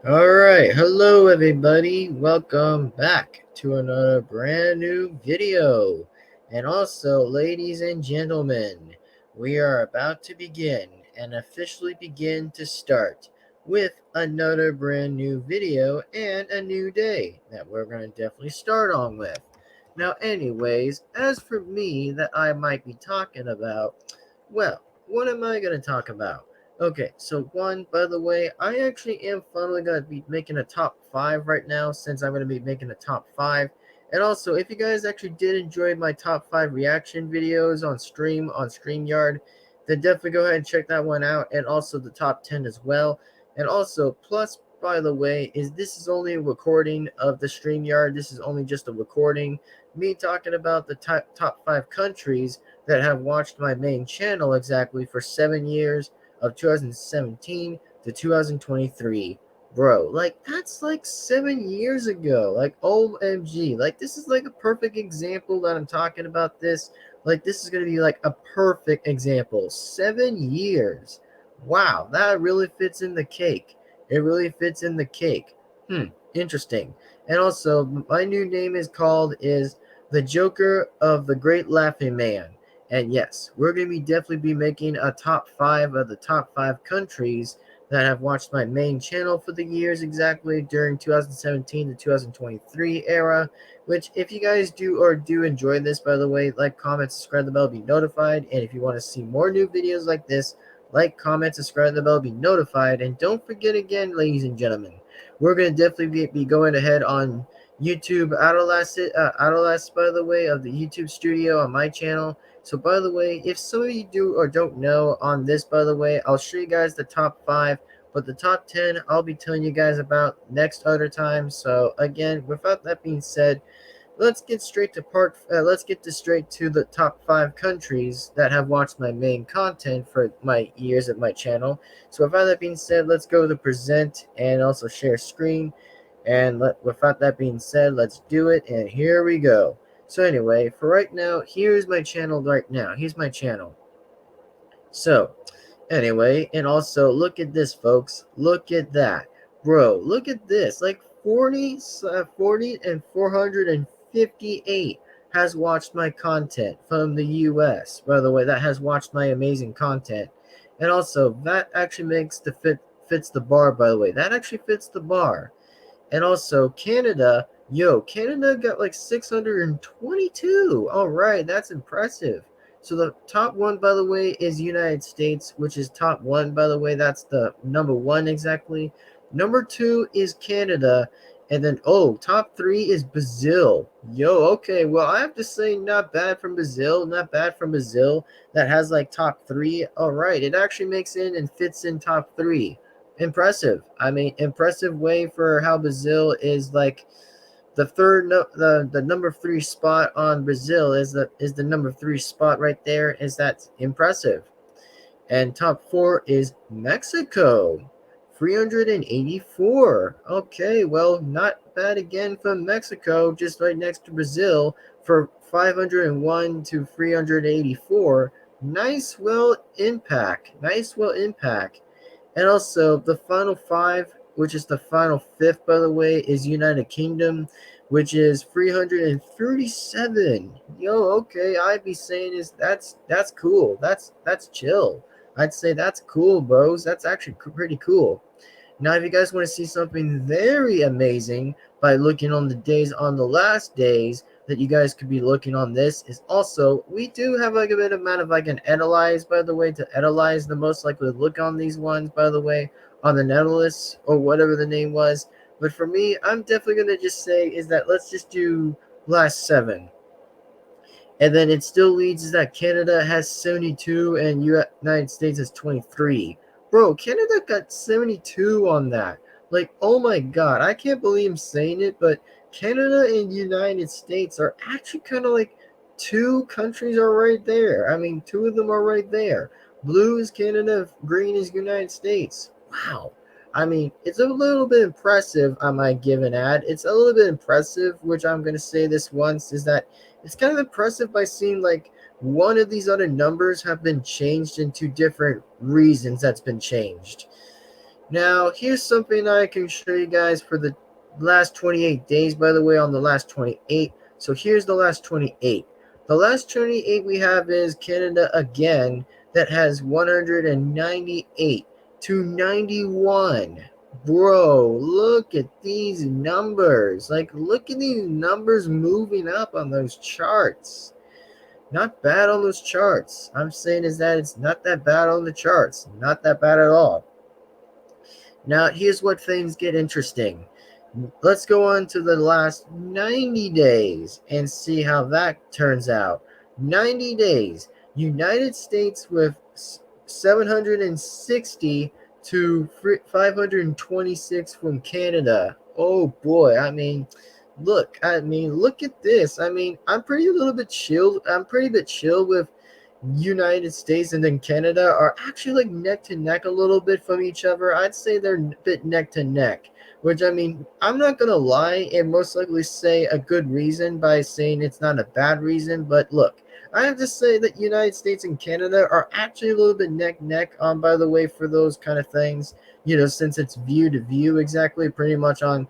All right, hello everybody. Welcome back to another brand new video. And also, ladies and gentlemen, we are about to begin and officially begin to start with another brand new video and a new day that we're going to definitely start on with. Now, anyways, as for me that I might be talking about, well, what am I going to talk about? Okay, so one, by the way, I actually am finally going to be making a top 5 right now since I'm going to be making a top 5. And also, if you guys actually did enjoy my top 5 reaction videos on StreamYard, then definitely go ahead and check that one out, and also the top 10 as well. And also, plus, by the way, this is only a recording of the StreamYard. This is only just a recording. Me talking about the top 5 countries that have watched my main channel exactly for 7 years of 2017 to 2023. Bro, like that's like 7 years ago. Like OMG. Like this is like a perfect example that I'm talking about this. Like this is gonna be like a perfect example. 7 years. Wow, that really fits in the cake. It really fits in the cake. Interesting. And also my new name is the Joker of the Great Laughing Man. And yes, we're going to be definitely be making a top 5 of the top 5 countries that have watched my main channel for the years exactly during 2017 to 2023 era, which if you guys do enjoy this, by the way, like, comment, subscribe the bell, be notified. And if you want to see more new videos like this, like, comment, subscribe the bell, be notified. And don't forget again, ladies and gentlemen, we're going to definitely be going ahead on YouTube Autolast, by the way, of the YouTube studio on my channel. So, by the way, if some of you do or don't know on this, by the way, I'll show you guys the top 5, but the top 10 I'll be telling you guys about next other time. So, again, without that being said, let's get to straight to the top 5 countries that have watched my main content for my years at my channel. So, without that being said, let's go to present and also share screen. And without that being said, let's do it. And here we go. So anyway, for right now, here's my channel right now. Here's my channel. So anyway, and also look at this, folks. Look at that. Bro, look at this. Like 40 and 458 has watched my content from the US. By the way, that has watched my amazing content. And also, that actually fits the bar, by the way. That actually fits the bar. And also Canada, Canada got like 622. All right, that's impressive. So the top one, by the way, is United States, which is top one, by the way. That's the number one exactly. Number two is Canada. And then, top three is Brazil. Okay. Well, I have to say, not bad from Brazil. Not bad from Brazil. That has like top three. All right. It actually makes in and fits in top three. Impressive. I mean, impressive way for how Brazil is like the third no, the number 3 spot on Brazil is the number 3 spot right there. Is that impressive? And top 4 is Mexico, 384. Okay, well, not bad again from Mexico, just right next to Brazil for 501 to 384. Nice well impact. And also the final 5, which is the final 5th, by the way, is United Kingdom, which is 337. Okay, I'd be saying is that's cool. That's chill. I'd say that's cool, bros. That's actually pretty cool. Now, if you guys want to see something very amazing by looking on the last days that you guys could be looking on this, is also we do have like a bit amount of like an analyze, by the way, to analyze the most likely look on these ones, by the way, on the Nautilus or whatever the name was. But for me, I'm definitely gonna just say is that let's just do last 7. And then it still leads is that Canada has 72 and United States has 23. Bro, Canada got 72 on that. Like, oh my god, I can't believe I'm saying it, but Canada and United States are actually kind of like 2 countries are right there. I mean, 2 of them are right there. Blue is Canada, green is United States. Wow. I mean, it's a little bit impressive, I might give an ad. It's a little bit impressive, which I'm going to say this once, is that it's kind of impressive by seeing like one of these other numbers have been changed into different reasons that's been changed. Now, here's something I can show you guys for the last 28 days, by the way, on the last 28. So here's the last 28. The last 28 we have is Canada again, that has 198 to 91. Bro, look at these numbers. Like, look at these numbers moving up on those charts. Not bad on those charts. I'm saying is that it's not that bad on the charts. Not that bad at all. Now, here's what things get interesting. Let's go on to the last 90 days and see how that turns out. 90 days. United States with 760 to 526 from Canada. Oh boy, look at this. I'm pretty a little bit chilled. I'm pretty bit chill with United States and then Canada are actually like neck to neck a little bit from each other. I'd say they're a bit neck to neck, which I'm not gonna lie and most likely say a good reason by saying it's not a bad reason. But look, I have to say that United States and Canada are actually a little bit neck by the way, for those kind of things. Since it's view to view exactly, pretty much how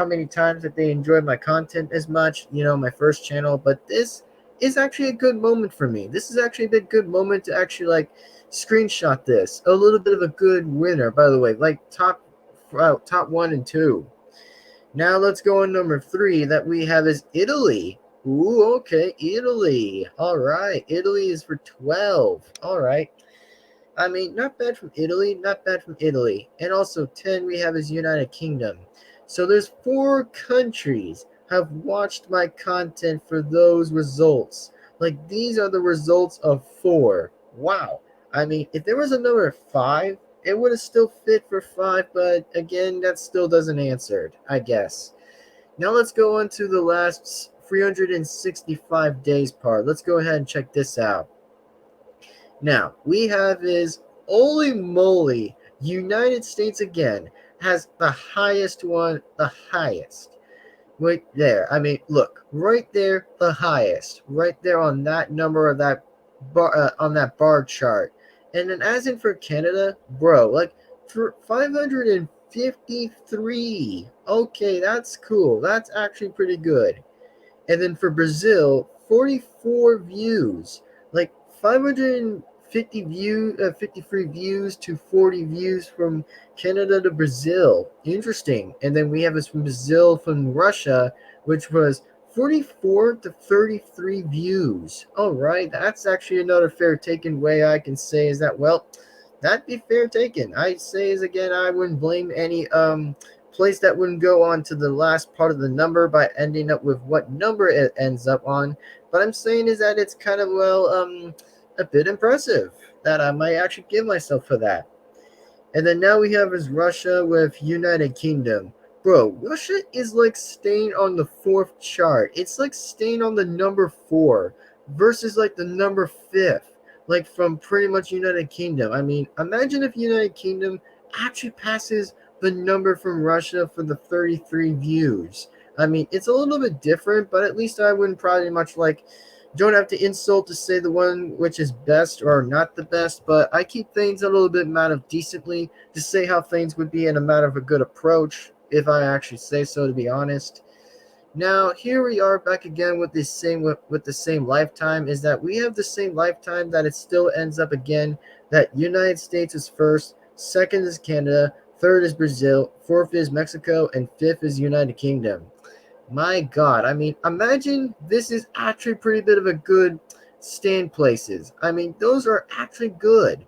many times that they enjoyed my content as much. My first channel, but this is actually a good moment for me. This is actually a bit good moment to actually like screenshot this. A little bit of a good winner, by the way, like top 1 and 2. Now let's go on number 3 that we have is Italy. Ooh, okay, Italy. All right, Italy is for 12. All right. Not bad from Italy, not bad from Italy. And also 10 we have is United Kingdom. So there's 4 countries have watched my content for those results. Like these are the results of 4. Wow. If there was a number 5, it would have still fit for 5, but again, that still doesn't answer it, I guess. Now let's go on to the last 365 days part. Let's go ahead and check this out. Now, we have is, holy moly, United States again has the highest one, the highest. Right there. Look, right there, the highest. Right there on that number of that on that bar chart. And then as in for Canada, bro, like for 553. Okay, that's cool. That's actually pretty good. And then for Brazil, 44 views, like 53 views to 40 views from Canada to Brazil. Interesting. And then we have this from Brazil from Russia, which was 44 to 33 views. All right, that's actually another fair taken way I can say is that, well, that'd be fair taken. I say is again, I wouldn't blame any place that wouldn't go on to the last part of the number by ending up with what number it ends up on. But I'm saying is that it's kind of a bit impressive that I might actually give myself for that. And then now we have is Russia with United Kingdom. Bro, Russia is like staying on the 4th chart. It's like staying on the number 4 versus like the number 5th, like from pretty much United Kingdom. Imagine if United Kingdom actually passes the number from Russia for the 33 views. It's a little bit different, but at least I wouldn't probably much like don't have to insult to say the one which is best or not the best, but I keep things a little bit matter of decently to say how things would be in a matter of a good approach, if I actually say so, to be honest. Now here we are back again with the same lifetime. Is that we have the same lifetime that it still ends up again that United States is first, second is Canada, third is Brazil, fourth is Mexico, and fifth is United Kingdom. My God, imagine this is actually pretty bit of a good stand places. Those are actually good.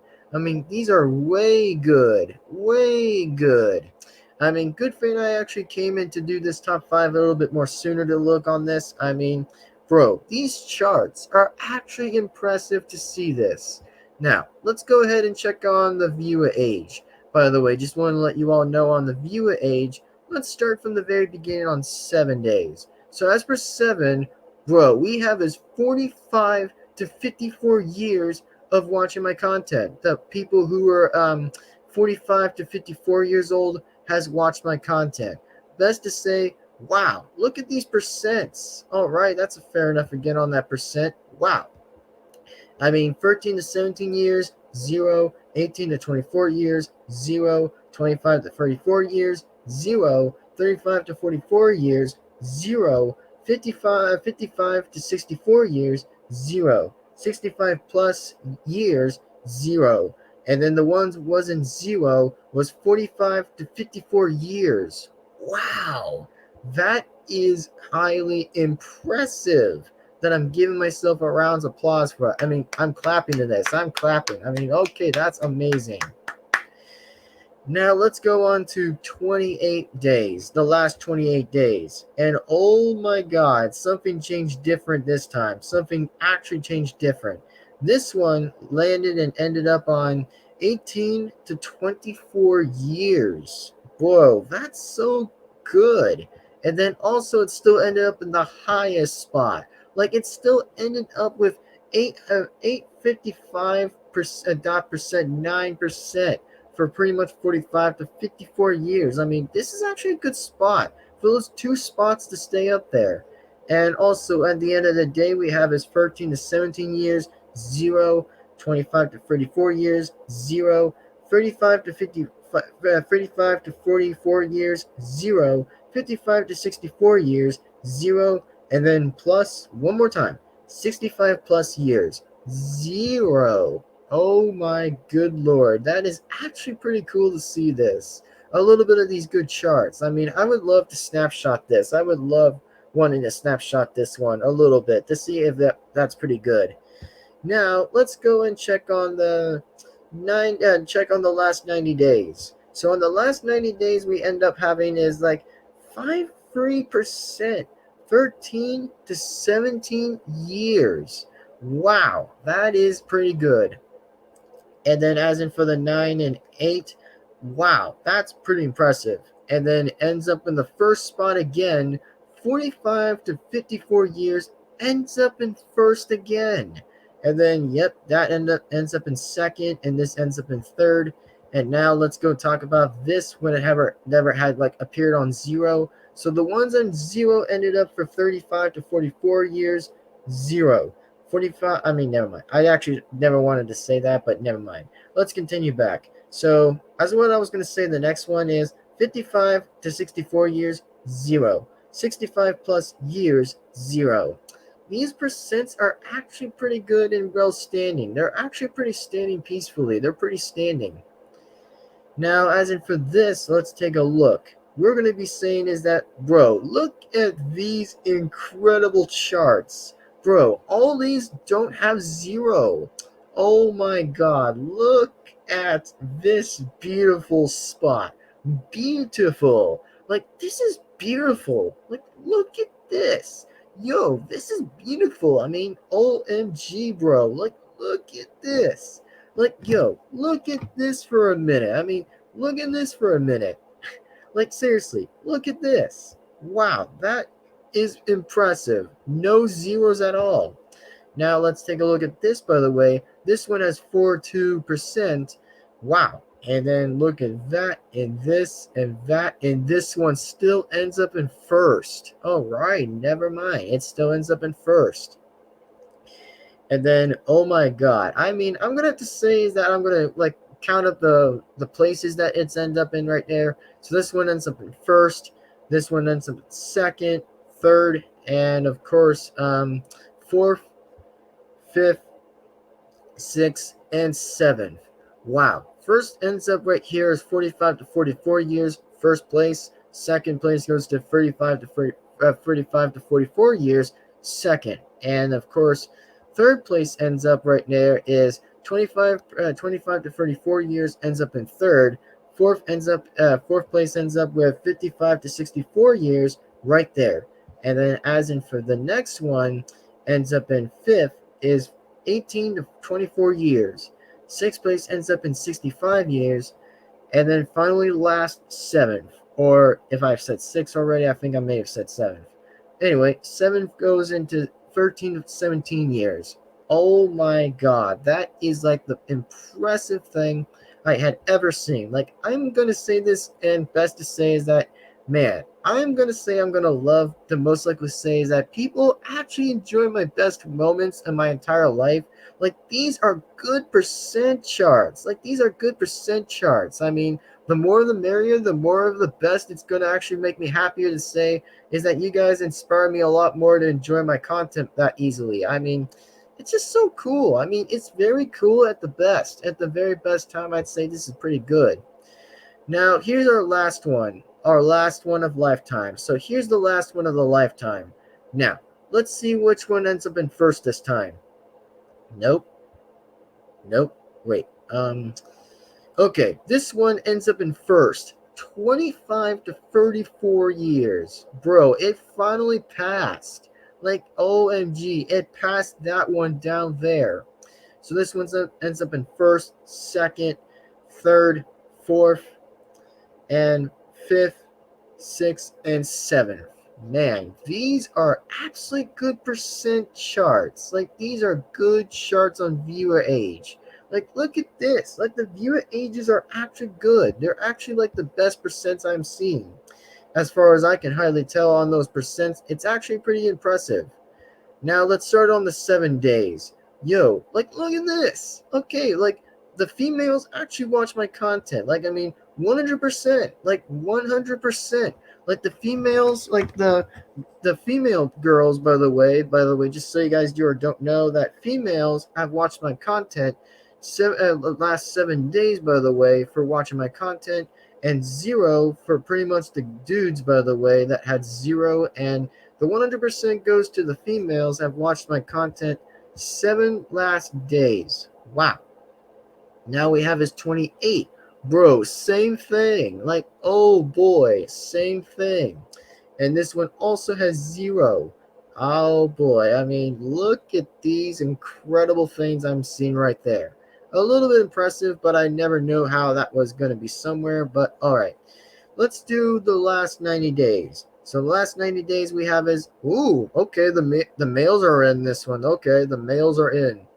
These are way good, way good. Good thing I actually came in to do this top 5 a little bit more sooner to look on this. Bro, these charts are actually impressive to see this. Now, let's go ahead and check on the viewer age. By the way, just want to let you all know on the viewer age, let's start from the very beginning on 7 days. So as per 7, bro, we have is 45 to 54 years of watching my content. The people who are 45 to 54 years old has watched my content. Best to say, wow, look at these percents. All right, that's a fair enough again on that percent. Wow. 13 to 17 years, 0. 18 to 24 years, 0. 25 to 34 years, 0. 35 to 44 years, 0. 55 to 64 years, 0. 65 plus years, 0. And then the ones wasn't 0 was 45 to 54 years. Wow, that is highly impressive. That I'm giving myself a round of applause for. I mean, I'm clapping to this. I'm clapping. I mean, okay, that's amazing. Now let's go on to 28 days, the last 28 days. And oh my God, something changed different this time. Something actually changed different. This one landed and ended up on 18 to 24 years. Whoa, that's so good. And then also it still ended up in the highest spot. Like it still ended up with 855% dot percent 9% for pretty much 45 to 54 years. I mean, this is actually a good spot for those two spots to stay up there. And also at the end of the day, we have is 13 to 17 years, 0. 25 to 34 years, 0. 35 to 35 to 44 years, 0. 55 to 64 years, 0. And then plus, one more time, 65 plus years, 0. Oh my good lord, that is actually pretty cool to see this. A little bit of these good charts. I mean, I would love to snapshot this. I would love wanting to snapshot this one a little bit to see if that's pretty good. Now, let's go and check on the last 90 days. So on the last 90 days, we end up having is like 5.3%, 13 to 17 years. Wow, that is pretty good. And then as in for the 9 and 8, wow, that's pretty impressive. And then ends up in the first spot again, 45 to 54 years, ends up in first again. And then, yep, that ends up in second, and this ends up in third. And now let's go talk about this when it never had like appeared on 0. So the ones on 0 ended up for 35 to 44 years, 0. 45, I mean, never mind. I actually never wanted to say that, but never mind. Let's continue back. So, as what I was going to say, the next one is 55 to 64 years, 0. 65 plus years, 0. These percents are actually pretty good and well standing. They're actually pretty standing peacefully. They're pretty standing. Now, as in for this, let's take a look. We're going to be saying is that, bro, look at these incredible charts. Bro, all these don't have 0. Oh my God, look at this beautiful spot. Beautiful. Like, this is beautiful. Like, look at this. Yo, this is beautiful. I mean, OMG, bro. Like, look at this. Like, yo, look at this for a minute. I mean, look at this for a minute. Like, seriously, look at this. Wow, that is impressive. No zeros at all. Now, let's take a look at this, by the way. This one has 42%. Wow. And then look at that, and this, and that, and this one still ends up in first. All right, never mind. It still ends up in first. And then, oh my God. I mean, I'm going to have to say is that I'm going to, like, count up the places that it's end up in right there. So this one ends up in first. This one ends up in second, third, and of course, fourth, fifth, sixth, and seventh. Wow. First ends up right here is 45 to 44 years, first place. Second place goes to 35 to 44 years, second. And of course, third place ends up right there is 25 to 34 years, ends up in third. Fourth place ends up with 55 to 64 years, right there. And then as in for the next one, ends up in fifth is 18 to 24 years. Sixth place ends up in 65 years. And then finally last, seventh. Or if I've said six already, I think I may have said seventh. Anyway, seventh goes into 13 to 17 years. Oh my God, that is like the impressive thing I had ever seen. Like, I'm going to say this, and best to say is that man, I'm gonna love to most likely say is that people actually enjoy my best moments in my entire life. Like these are good percent charts. Like these are good percent charts. I mean, the more the merrier, the more of the best it's gonna actually make me happier to say is that you guys inspire me a lot more to enjoy my content that easily. I mean, it's just so cool. I mean, it's very cool at the best. At the very best time, I'd say this is pretty good. Now, here's our last one of lifetime. So here's the last one of the lifetime. Now, let's see which one ends up in first this time. Nope, nope, wait. Okay, this one ends up in first. 25 to 34 years. Bro, it finally passed. Like, OMG, it passed that one down there. So this one ends up in first, second, third, fourth, and fifth, sixth, and seventh. Man, these are absolutely good percent charts. Like these are good charts on viewer age. Like look at this. Like the viewer ages are actually good. They're actually like the best percents I'm seeing. As far as I can highly tell on those percents, it's actually pretty impressive. Now let's start on the 7 days. Yo, like look at this. Okay, like the females actually watch my content. Like I mean, 100%. Like 100%. Like the females, like the female girls, by the way, just so you guys do or don't know, that females have watched my content last 7 days, by the way, for watching my content, and zero for pretty much the dudes, by the way, that had zero, and the 100% goes to the females have watched my content 7 last days. Wow. Now we have is 28. Bro, same thing. Like, oh boy, same thing. And this one also has zero. Oh boy, I mean, look at these incredible things I'm seeing right there. A little bit impressive, but I never knew how that was going to be somewhere. But all right, let's do the last 90 days. So the last 90 days we have is, ooh, okay, the males are in this one. Okay, the males are in.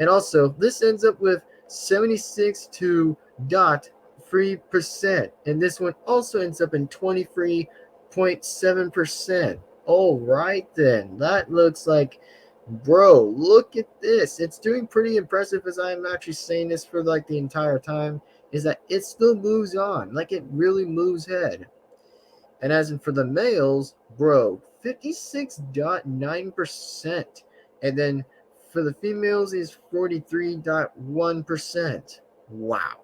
And also, this ends up with 76 to dot 3%. And this one also ends up in 23.7%. All right, then. That looks like, bro, look at this. It's doing pretty impressive as I'm actually saying this for like the entire time. Is that it still moves on. Like it really moves ahead. And as in for the males, bro, 56.9%. And then for the females is 43.1%. Wow.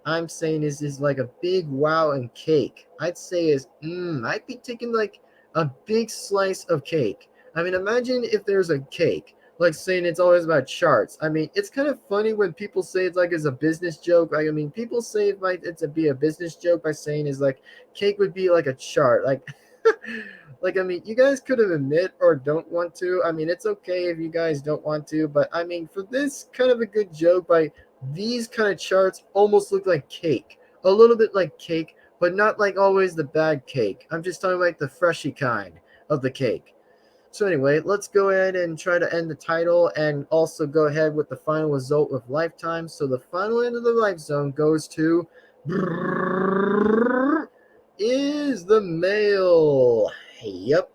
I'm saying this is like a big wow and cake. I'd say I'd be taking like a big slice of cake. I mean, imagine if there's a cake, like saying it's always about charts. I mean, it's kind of funny when people say it's like as a business joke. Like, I mean, people say it might it's a be a business joke by saying is like cake would be like a chart. Like, like I mean, you guys could have admit or don't want to. I mean, it's okay if you guys don't want to, but I mean, for this kind of a good joke by these kind of charts almost look like cake. A little bit like cake, but not like always the bad cake. I'm just talking like the freshy kind of the cake. So anyway, let's go ahead and try to end the title and also go ahead with the final result of lifetime. So the final end of the life zone goes to is the male. Yep,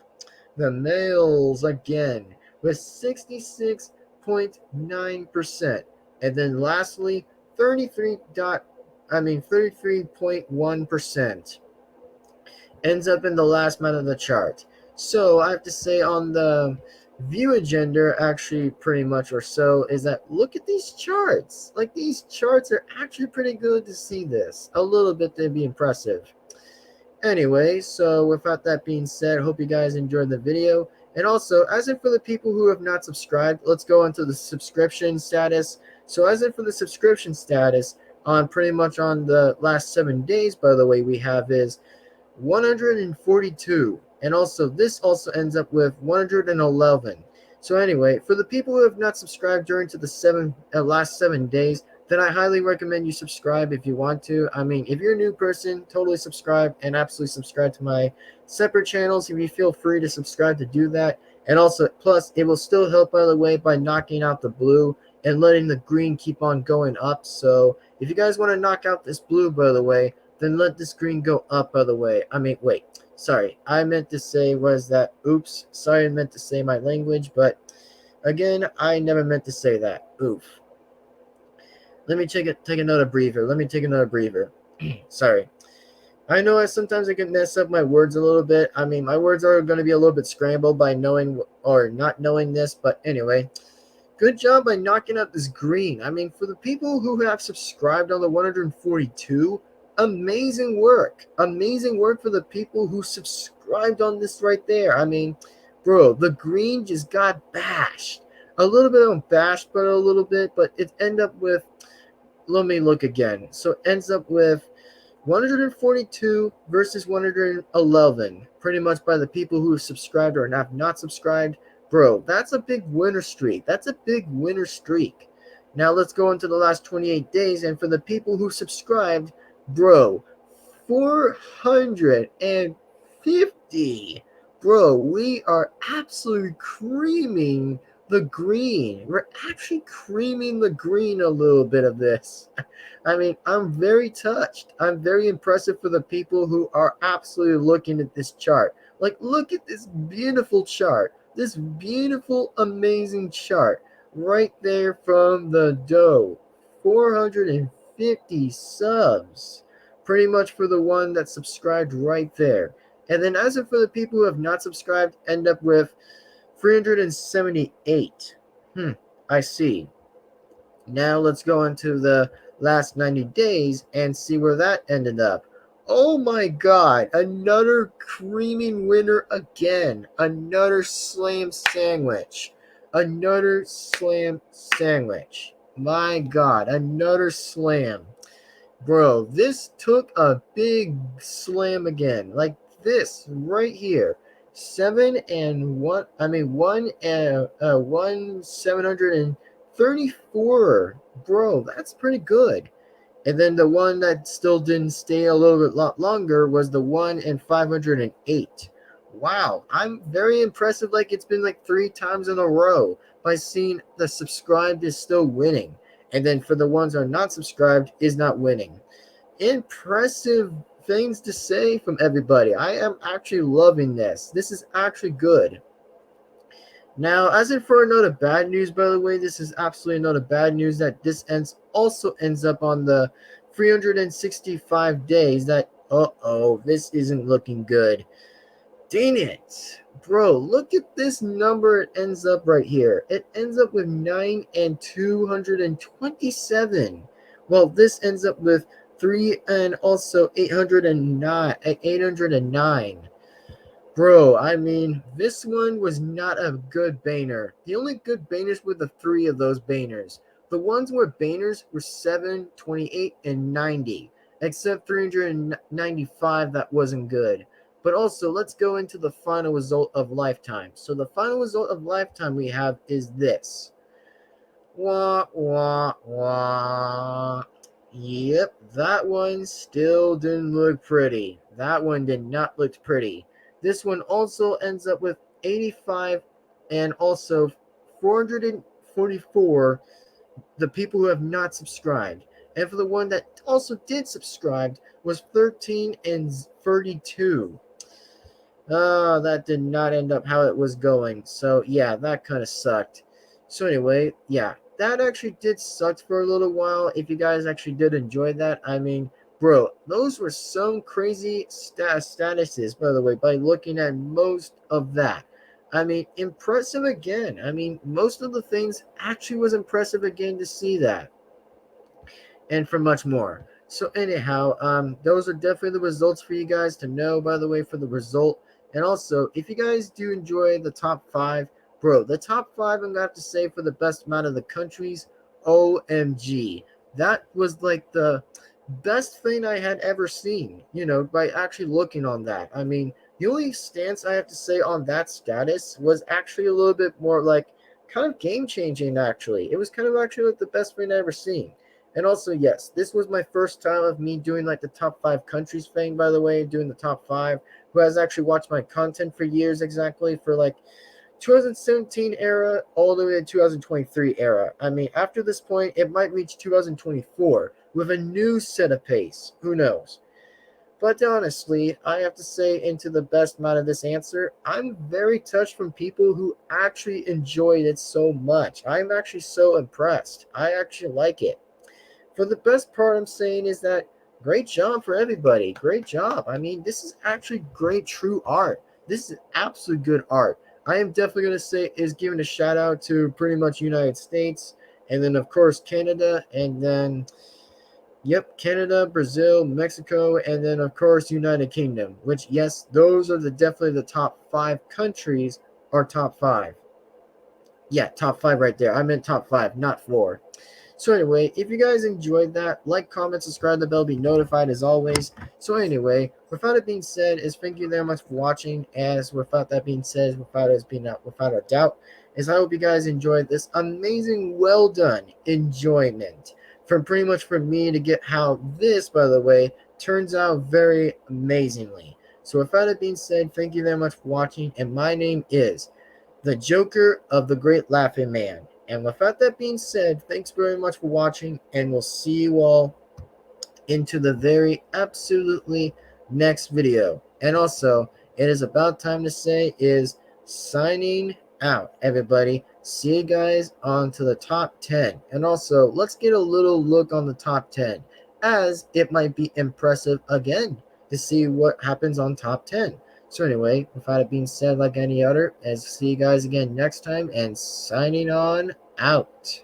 the males again with 66.9%. And then lastly, 33.1% ends up in the last man of the chart. So I have to say on the view agenda, actually pretty much or so, is that look at these charts. Like these charts are actually pretty good to see this. A little bit to be impressive. Anyway, so without that being said, I hope you guys enjoyed the video. And also, as in for the people who have not subscribed, let's go into the subscription status. So as in for the subscription status, on pretty much on the last 7 days, by the way, we have is 142. And also, this also ends up with 111. So anyway, for the people who have not subscribed during to the last 7 days, then I highly recommend you subscribe if you want to. I mean, if you're a new person, totally subscribe and absolutely subscribe to my separate channels. If you feel free to subscribe to do that. And also, plus, it will still help, by the way, by knocking out the blue and letting the green keep on going up. So if you guys want to knock out this blue, by the way, then let the screen go up, by the way. I mean, wait, sorry. I meant to say was that, oops, sorry, I meant to say my language, but again, I never meant to say that. Oof. Let me take another breather. Let me take another breather. Sorry. I know sometimes I can mess up my words a little bit. I mean, my words are going to be a little bit scrambled by knowing or not knowing this, but anyway, good job by knocking out this green. I mean, for the people who have subscribed on the 142, amazing work. Amazing work for the people who subscribed on this right there. I mean, bro, the green just got bashed. A little bit on bashed, but a little bit, but it ended up with, let me look again. So it ends up with 142 versus 111, pretty much by the people who have subscribed or have not subscribed. Bro, that's a big winner streak. That's a big winner streak. Now let's go into the last 28 days, and for the people who subscribed, bro, 450. Bro, we are absolutely creaming the green. We're actually creaming the green a little bit of this. I mean, I'm very touched. I'm very impressive for the people who are absolutely looking at this chart. Like, look at this beautiful chart. This beautiful, amazing chart right there from the dough. 450 subs. Pretty much for the one that subscribed right there. And then as for the people who have not subscribed, end up with 378. I see. Now let's go into the last 90 days and see where that ended up. Oh my god, another creaming winner again. Another slam sandwich. Another slam sandwich. My god, another slam. Bro, this took a big slam again. Like this right here. 734. Bro, that's pretty good. And then the one that still didn't stay a little bit longer was the 508. Wow, I'm very impressive. Like it's been like 3 times in a row by seeing the subscribed is still winning. And then for the ones that are not subscribed is not winning. Impressive things to say from everybody. I am actually loving this. This is actually good. Now, as in for another bad news, by the way, this is absolutely not a bad news that this also ends up on the 365 days that, this isn't looking good. Dang it. Bro, look at this number it ends up right here. It ends up with 9 and 227. Well, this ends up with 3 and also 809. Bro, I mean, this one was not a good banner. The only good banners were the 3 of those banners. The ones where banners were 7, 28, and 90. Except 395 that wasn't good. But also, let's go into the final result of lifetime. So the final result of lifetime we have is this. Wah, wah, wah. Yep, that one still didn't look pretty. That one did not look pretty. This one also ends up with 85 and also 444, the people who have not subscribed. And for the one that also did subscribe was 13 and 32. That did not end up how it was going. So yeah, that kind of sucked. So anyway, yeah, that actually did suck for a little while. If you guys actually did enjoy that, I mean, bro, those were some crazy statuses, by the way, by looking at most of that. I mean, impressive again. I mean, most of the things actually was impressive again to see that. And for much more. So anyhow, those are definitely the results for you guys to know, by the way, for the result. And also, if you guys do enjoy the top 5, bro, the top 5, I'm going to have to say for the best amount of the countries, OMG. That was like the best thing I had ever seen, by actually looking on that. I mean, the only stance I have to say on that status was actually a little bit more like kind of game changing, actually. It was kind of actually like the best thing I ever seen. And also, yes, this was my first time of me doing like the top 5 countries thing, by the way, doing the top 5, who has actually watched my content for years exactly, for like 2017 era all the way to 2023 era. I mean, after this point, it might reach 2024 with a new set of pace. Who knows? But honestly, I have to say, into the best amount of this answer, I'm very touched from people who actually enjoyed it so much. I'm actually so impressed. I actually like it. For the best part, I'm saying is that great job for everybody. Great job. I mean, this is actually great, true art. This is absolute good art. I am definitely going to say is giving a shout out to pretty much United States, and then of course Canada, and then yep, Canada, Brazil, Mexico, and then of course United Kingdom. Which yes, those are definitely the top 5 countries, or top five. Yeah, top five right there. I meant top five, not four. So anyway, if you guys enjoyed that, like, comment, subscribe, the bell, be notified as always. So anyway, without it being said, is thank you very much for watching. As without that being said, without a doubt, is I hope you guys enjoyed this amazing, well done enjoyment from pretty much for me to get how this, by the way, turns out very amazingly. So without it being said, thank you very much for watching, and my name is the Joker of the Great Laughing Man. And without that being said, thanks very much for watching, and we'll see you all into the very absolutely next video. And also, it is about time to say is signing out, everybody. See you guys on to the top 10. And also, let's get a little look on the top 10, as it might be impressive again to see what happens on top 10. So anyway, without it being said like any other, as see you guys again next time, and signing on out.